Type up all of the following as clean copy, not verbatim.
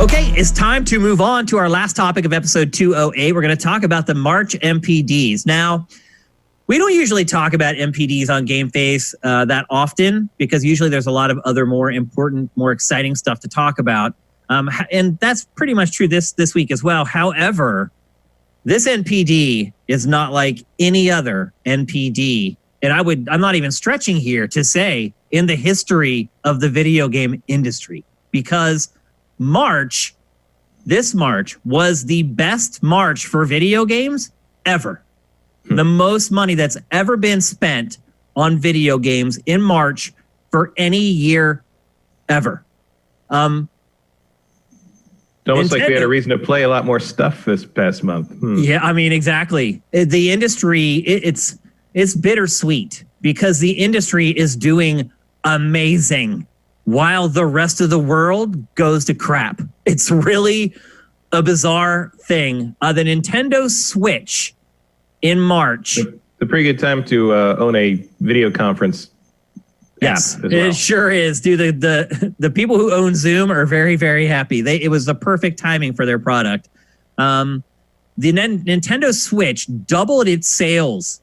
Okay, it's time to move on to our last topic of episode 208. We're going to talk about the March NPDs. Now, we don't usually talk about NPDs on GameFace that often because usually there's a lot of other more important, more exciting stuff to talk about. And that's pretty much true this week as well. However, this NPD is not like any other NPD. And I'm not even stretching here to say in the history of the video game industry, because this March was the best March for video games ever. The most money that's ever been spent on video games in March for any year ever. It's almost like we had a reason to play a lot more stuff this past month. Yeah, I mean, exactly. The industry, it's bittersweet because the industry is doing amazing while the rest of the world goes to crap. It's really a bizarre thing. The Nintendo Switch in March. It's a pretty good time to own a video conference app as well. It sure is. Dude, the people who own Zoom are very, very happy. It was the perfect timing for their product. The Nintendo Switch doubled its sales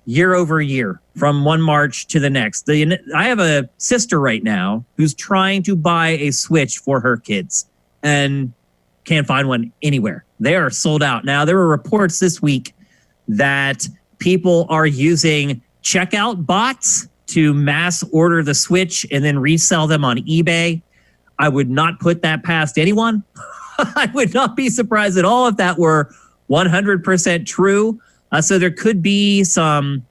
year over year from one March to the next. I have a sister right now who's trying to buy a Switch for her kids and can't find one anywhere. They are sold out. Now, there were reports this week that people are using checkout bots to mass order the Switch and then resell them on eBay. I would not put that past anyone. I would not be surprised at all if that were 100% true. So there could be some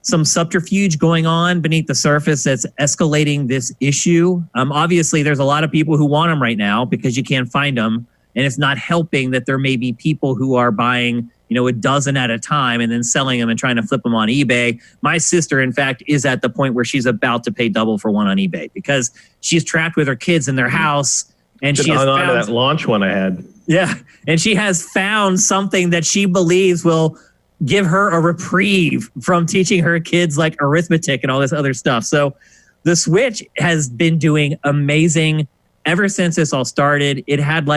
subterfuge going on beneath the surface that's escalating this issue. Obviously, there's a lot of people who want them right now because you can't find them. And it's not helping that there may be people who are buying, a dozen at a time and then selling them and trying to flip them on eBay. My sister, in fact, is at the point where she's about to pay double for one on eBay because she's trapped with her kids in their house. And she has found that launch one I had. Yeah. And she has found something that she believes will give her a reprieve from teaching her kids like arithmetic and all this other stuff. So the Switch has been doing amazing ever since this all started. It had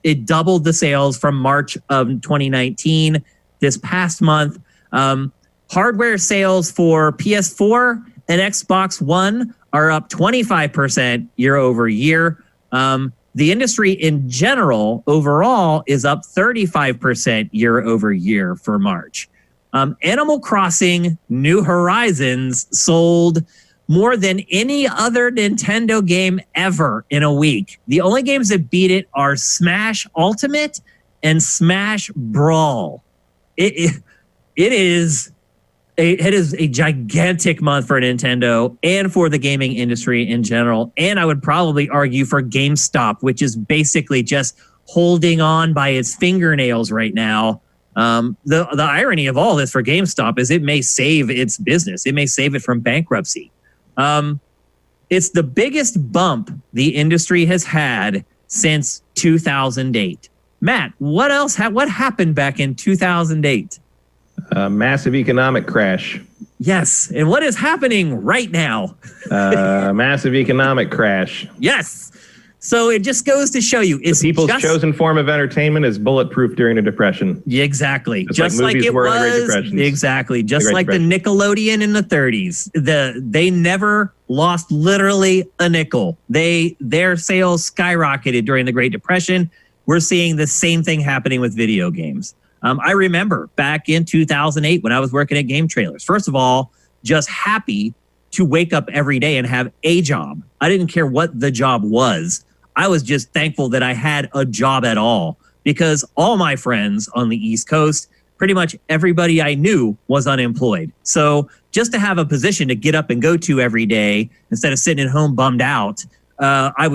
it doubled the sales from March of 2019 this past month. Hardware sales for PS4 and Xbox One are up 25% year over year. The industry in general, overall, is up 35% year over year for March. Animal Crossing New Horizons sold more than any other Nintendo game ever in a week. The only games that beat it are Smash Ultimate and Smash Brawl. It is a gigantic month for Nintendo and for the gaming industry in general. And I would probably argue for GameStop, which is basically just holding on by its fingernails right now. The irony of all this for GameStop is it may save its business. It may save it from bankruptcy. It's the biggest bump the industry has had since 2008. Matt, what happened back in 2008? A massive economic crash. Yes. And what is happening right now? Massive economic crash. Yes. So it just goes to show you. It's people's chosen form of entertainment is bulletproof during a depression. Exactly. Just like it was. Exactly. Just like the Nickelodeon in the 30s. They never lost literally a nickel. Their sales skyrocketed during the Great Depression. We're seeing the same thing happening with video games. I remember back in 2008 when I was working at Game Trailers. First of all, just happy to wake up every day and have a job. I didn't care what the job was. I was just thankful that I had a job at all because all my friends on the East Coast, pretty much everybody I knew was unemployed. So just to have a position to get up and go to every day instead of sitting at home bummed out, I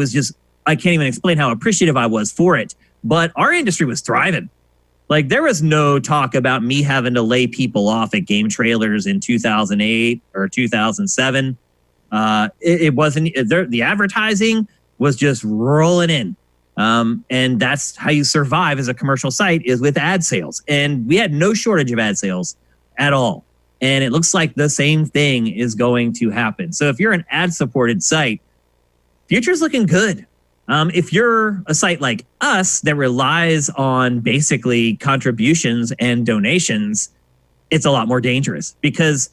can't even explain how appreciative I was for it. But our industry was thriving. Like there was no talk about me having to lay people off at Game Trailers in 2008 or 2007. It wasn't, the advertising was just rolling in. And that's how you survive as a commercial site is with ad sales. And we had no shortage of ad sales at all. And it looks like the same thing is going to happen. So if you're an ad-supported site, future's looking good. If you're a site like us that relies on basically contributions and donations, it's a lot more dangerous because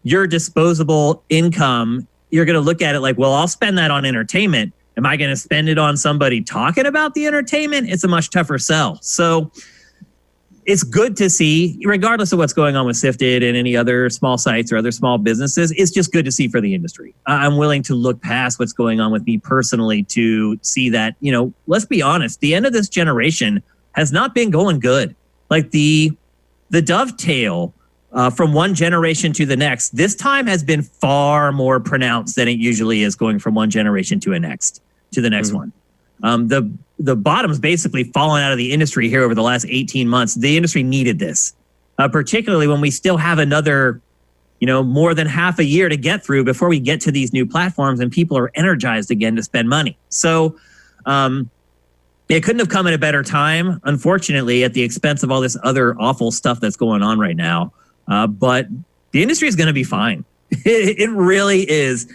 your disposable income, you're going to look at it like, well, I'll spend that on entertainment. Am I going to spend it on somebody talking about the entertainment? It's a much tougher sell. So it's good to see, regardless of what's going on with SIFTD and any other small sites or other small businesses, it's just good to see for the industry. I'm willing to look past what's going on with me personally to see that, let's be honest, the end of this generation has not been going good. Like the dovetail from one generation to the next, this time has been far more pronounced than it usually is going from one generation to the next one. The bottom's basically fallen out of the industry here over the last 18 months. The industry needed this, particularly when we still have another, more than half a year to get through before we get to these new platforms and people are energized again to spend money. So it couldn't have come at a better time, unfortunately, at the expense of all this other awful stuff that's going on right now. But the industry is going to be fine. It really is.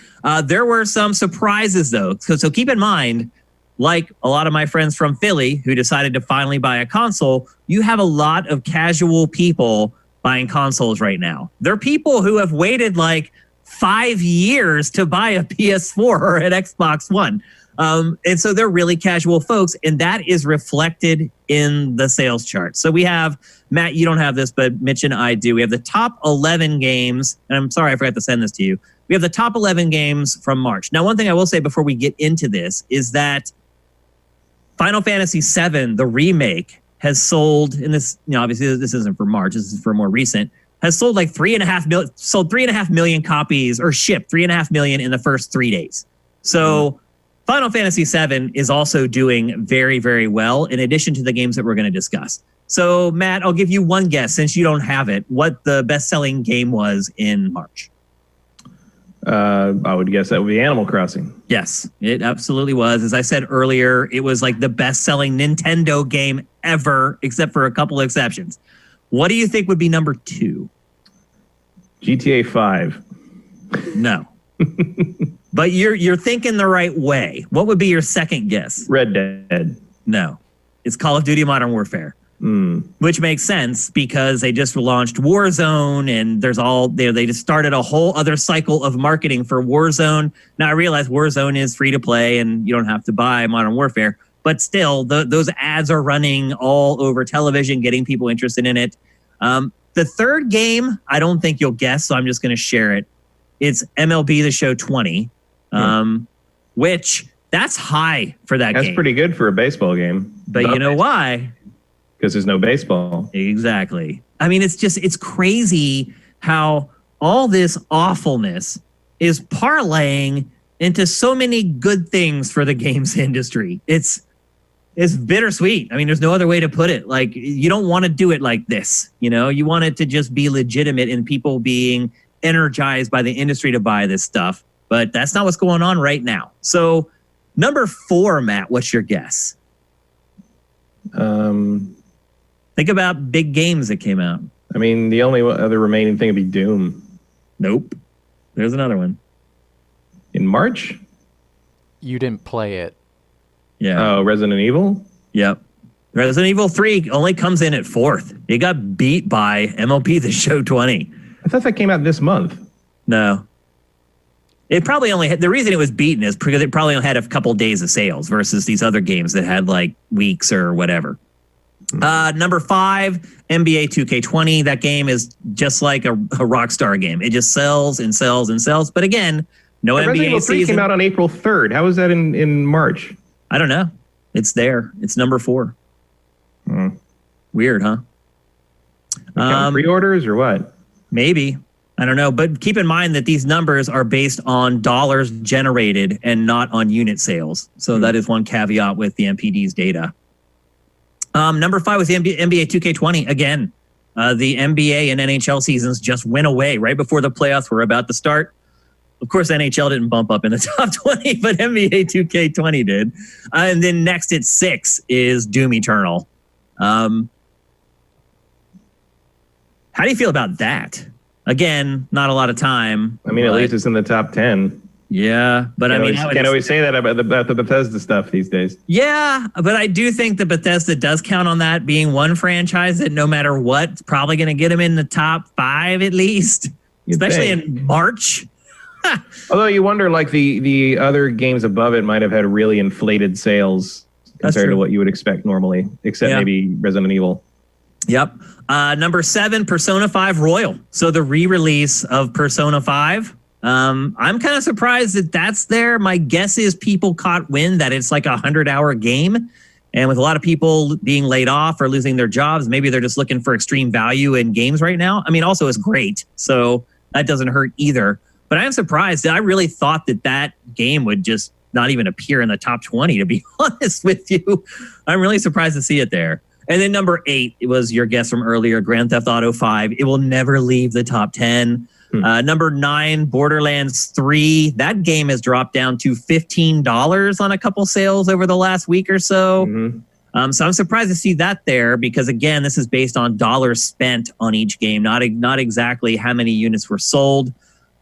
There were some surprises, though. So keep in mind, like a lot of my friends from Philly who decided to finally buy a console, you have a lot of casual people buying consoles right now. They're people who have waited like 5 years to buy a PS4 or an Xbox One. And so they're really casual folks, and that is reflected in the sales chart. So we have, Matt, you don't have this, but Mitch and I do. We have the top 11 games, and I'm sorry I forgot to send this to you. We have the top 11 games from March. Now, one thing I will say before we get into this is that Final Fantasy VII, the remake, has sold, and this, obviously this isn't for March, this is for more recent, has sold like 3.5 million copies, or shipped 3.5 million in the first 3 days. So Final Fantasy VII is also doing very, very well, in addition to the games that we're going to discuss. So, Matt, I'll give you one guess, since you don't have it, what the best-selling game was in March. I would guess that would be Animal Crossing. Yes, it absolutely was. As I said earlier, it was like the best-selling Nintendo game ever, except for a couple of exceptions. What do you think would be number 2? GTA 5. No. But you're thinking the right way. What would be your second guess? Red Dead. No. It's Call of Duty Modern Warfare. Which makes sense because they just launched Warzone, and they just started a whole other cycle of marketing for Warzone. Now I realize Warzone is free to play and you don't have to buy Modern Warfare, but still those ads are running all over television, getting people interested in it. The third game, I don't think you'll guess, so I'm just going to share it. It's MLB The Show 20, which that's high for that game. That's pretty good for a baseball game. But you know why? Because there's no baseball. Exactly. I mean, it's crazy how all this awfulness is parlaying into so many good things for the games industry. It's bittersweet. I mean, there's no other way to put it. Like, you don't want to do it like this. You want it to just be legitimate and people being energized by the industry to buy this stuff. But that's not what's going on right now. So number 4, Matt, what's your guess? Think about big games that came out. I mean, the only other remaining thing would be Doom. Nope. There's another one. In March? You didn't play it. Yeah. Oh, Resident Evil? Yep. Resident Evil 3 only comes in at 4th. It got beat by MLB The Show 20. I thought that came out this month. No. It probably only had, the reason it was beaten is because it probably only had a couple days of sales versus these other games that had like weeks or whatever. Number 5, NBA 2K20. That game is just like a Rockstar game. It just sells and sells and sells. But again, no NBA Resident Evil 3 season. came out on April 3rd. How was that in March? I don't know. It's there. It's number 4. Weird, huh? Pre-orders or what? Maybe. I don't know. But keep in mind that these numbers are based on dollars generated and not on unit sales. So that is one caveat with the NPDs data. Number 5 was the NBA 2K20. Again, the NBA and NHL seasons just went away right before the playoffs were about to start. Of course, NHL didn't bump up in the top 20, but NBA 2K20 did. And then next at 6 is Doom Eternal. How do you feel about that? Again, not a lot of time. I mean, at least it's in the top 10. Yeah, but I mean, can't always say that about the Bethesda stuff these days. Yeah, but I do think that Bethesda does count on that being one franchise that no matter what, it's probably going to get them in the top 5 at least, especially in March. Although you wonder, like the other games above it might have had really inflated sales compared to what you would expect normally, except maybe Resident Evil. Yep. Number 7, Persona 5 Royal. So the re-release of Persona 5. I'm kind of surprised that that's there. My guess is people caught wind that it's like a 100-hour game. And with a lot of people being laid off or losing their jobs, maybe they're just looking for extreme value in games right now. I mean, also it's great. So that doesn't hurt either. But I am surprised. I really thought that game would just not even appear in the top 20, to be honest with you. I'm really surprised to see it there. And then number 8, it was your guess from earlier, Grand Theft Auto 5. It will never leave the top 10. Number 9, Borderlands 3. That game has dropped down to $15 on a couple sales over the last week or so. So I'm surprised to see that there because, again, this is based on dollars spent on each game, not exactly how many units were sold.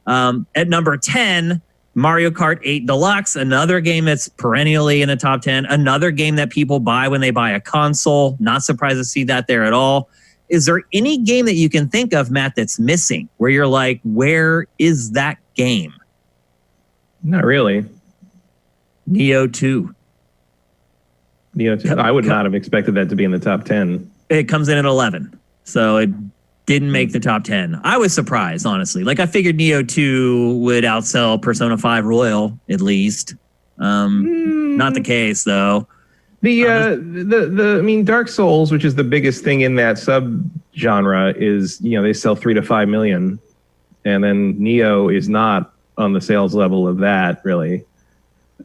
At number 10, Mario Kart 8 Deluxe, another game that's perennially in the top 10, another game that people buy when they buy a console. Not surprised to see that there at all. Is there any game that you can think of, Matt, that's missing where you're like, where is that game? Not really. Neo 2. Neo 2. I would not have expected that to be in the top 10. It comes in at 11. So it didn't make the top 10. I was surprised, honestly. Like I figured Neo 2 would outsell Persona 5 Royal, at least. Not the case, though. I mean, Dark Souls, which is the biggest thing in that sub-genre, is, they sell 3 to 5 million. And then Neo is not on the sales level of that, really.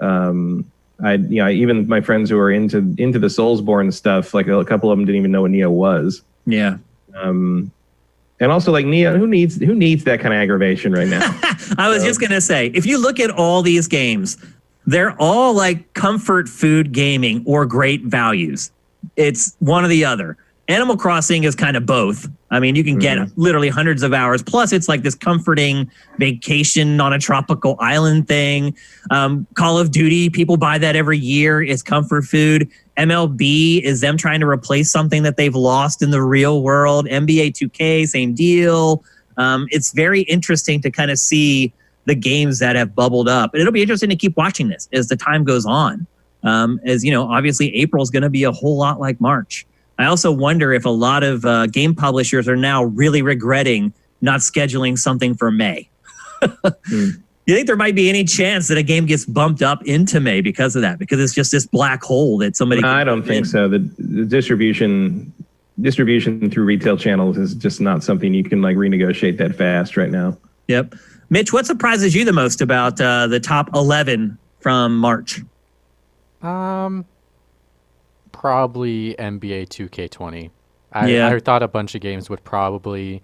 Even my friends who are into the Soulsborne stuff, like a couple of them didn't even know what Neo was. Yeah. And also, like, Neo, who needs that kind of aggravation right now? I was just going to say, if you look at all these games, they're all like comfort food gaming or great values. It's one or the other. Animal Crossing is kind of both. I mean, you can get literally hundreds of hours. Plus, it's like this comforting vacation on a tropical island thing. Call of Duty, people buy that every year. It's comfort food. MLB is them trying to replace something that they've lost in the real world. NBA 2K, same deal. It's very interesting to kind of see the games that have bubbled up. And it'll be interesting to keep watching this as the time goes on. Obviously April is going to be a whole lot like March. I also wonder if a lot of game publishers are now really regretting not scheduling something for May. You think there might be any chance that a game gets bumped up into May because of that? Because it's just this black hole that somebody... I don't think so. The distribution through retail channels is just not something you can like renegotiate that fast right now. Yep. Mitch, what surprises you the most about the top 11 from March? Probably NBA 2K20. I thought a bunch of games would probably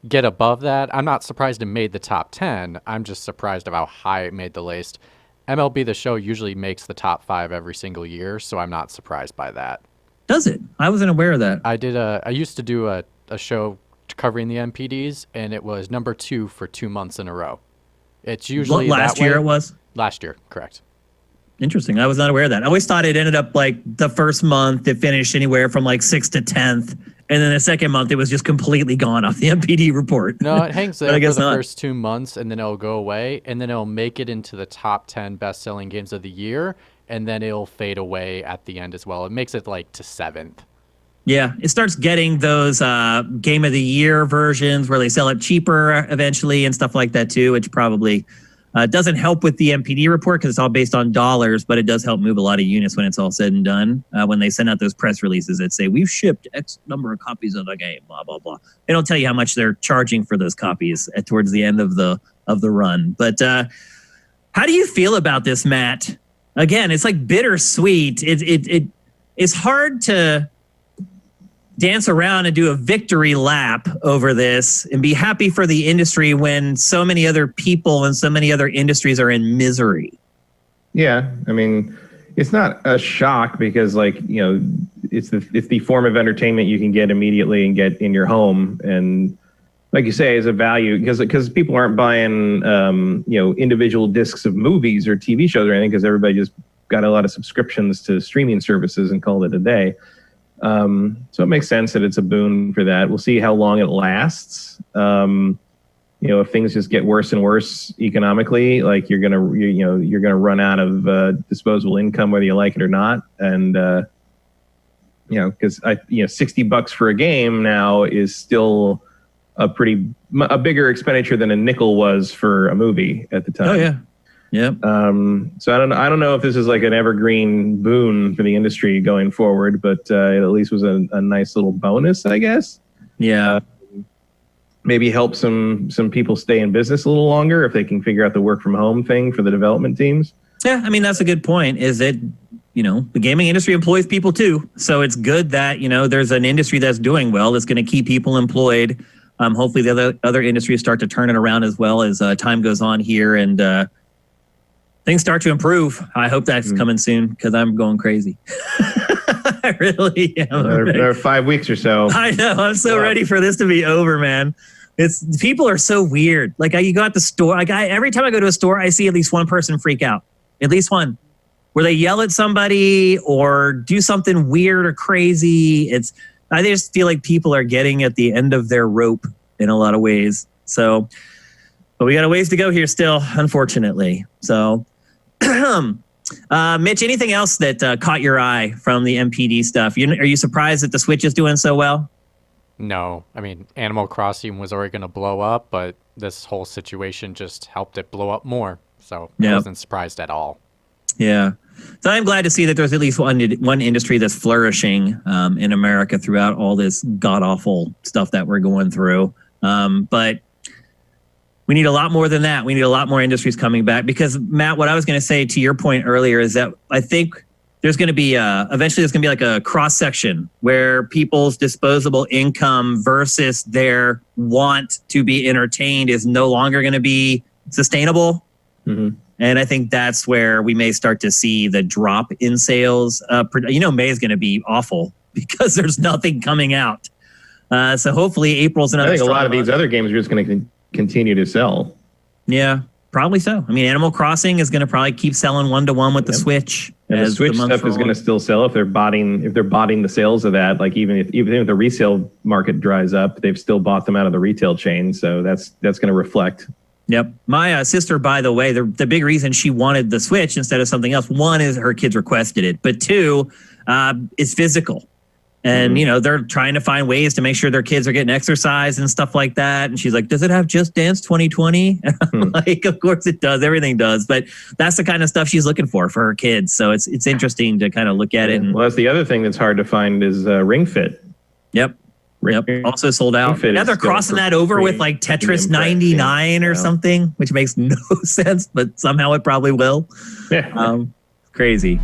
get above that. I'm not surprised it made the top 10. I'm just surprised of how high it made the list. MLB The Show usually makes the top 5 every single year, so I'm not surprised by that. Does it? I wasn't aware of that. I used to do a show covering the NPDs, and it was number 2 for 2 months in a row. It's usually last year it was? Last year, correct. Interesting. I was not aware of that. I always thought it ended up like the first month it finished anywhere from like 6th to 10th. And then the second month it was just completely gone off the NPD report. No, it hangs there for the first 2 months and then it'll go away. And then it'll make it into the top 10 best-selling games of the year. And then it'll fade away at the end as well. It makes it like to 7th. Yeah, it starts getting those Game of the Year versions where they sell it cheaper eventually and stuff like that too, which probably... doesn't help with the NPD report because it's all based on dollars, but it does help move a lot of units when it's all said and done. When they send out those press releases that say, we've shipped X number of copies of the game, blah, blah, blah. They don't tell you how much they're charging for those copies towards the end of the run. But how do you feel about this, Matt? Again, it's like bittersweet. It's hard to dance around and do a victory lap over this and be happy for the industry when so many other people and so many other industries are in misery. Yeah, I mean, it's not a shock because, like, it's the form of entertainment you can get immediately and get in your home, and like you say, is a value because people aren't buying individual discs of movies or TV shows or anything because everybody just got a lot of subscriptions to streaming services and called it a day. So it makes sense that it's a boon for that. We'll see how long it lasts. If things just get worse and worse economically, like you're gonna run out of disposable income whether you like it or not, and because $60 for a game now is still a bigger expenditure than a nickel was for a movie at the time. Oh yeah. Yep. So I don't know if this is like an evergreen boon for the industry going forward, but it at least was a nice little bonus, I guess. Yeah. Maybe help some people stay in business a little longer if they can figure out the work from home thing for the development teams. Yeah, I mean that's a good point. Is that the gaming industry employs people too, so it's good that there's an industry that's doing well that's going to keep people employed. Hopefully the other industries start to turn it around as well as time goes on here and. Things start to improve. I hope that's coming soon because I'm going crazy. I really am. There are 5 weeks or so. I know. I'm so ready for this to be over, man. People are so weird. Like you go at the store. Every time I go to a store, I see at least one person freak out. At least one. Where they yell at somebody or do something weird or crazy. I just feel like people are getting at the end of their rope in a lot of ways. So, but we got a ways to go here still, unfortunately. So, Mitch, anything else that caught your eye from the NPD stuff? Are you surprised that the Switch is doing so well? No. I mean, Animal Crossing was already going to blow up, but this whole situation just helped it blow up more. So I wasn't surprised at all. Yeah. So I'm glad to see that there's at least one industry that's flourishing in America throughout all this god-awful stuff that we're going through. But we need a lot more than that. We need a lot more industries coming back because, Matt, what I was going to say to your point earlier is that I think there's going to be eventually there's going to be like a cross section where people's disposable income versus their want to be entertained is no longer going to be sustainable. Mm-hmm. And I think that's where we may start to see the drop in sales. May is going to be awful because there's nothing coming out. So hopefully April's another. I think a lot of these other games are just going to continue to sell. Yeah, probably so. I mean, Animal Crossing is going to probably keep selling 1-to-1 with the Switch. And the Switch stuff is going to still sell if they're botting the sales of that. Like even if the resale market dries up, they've still bought them out of the retail chain. So that's going to reflect. Yep. My sister, by the way, the big reason she wanted the Switch instead of something else, one is her kids requested it, but two, it's physical. And, they're trying to find ways to make sure their kids are getting exercise and stuff like that. And she's like, does it have Just Dance 2020? Like, of course it does. Everything does. But that's the kind of stuff she's looking for her kids. So it's interesting to kind of look at it. And, well, that's the other thing that's hard to find is Ring Fit. Yep. Also sold out. Now they're crossing that over with like Tetris 99 or something, which makes no sense, but somehow it probably will. Yeah. Crazy.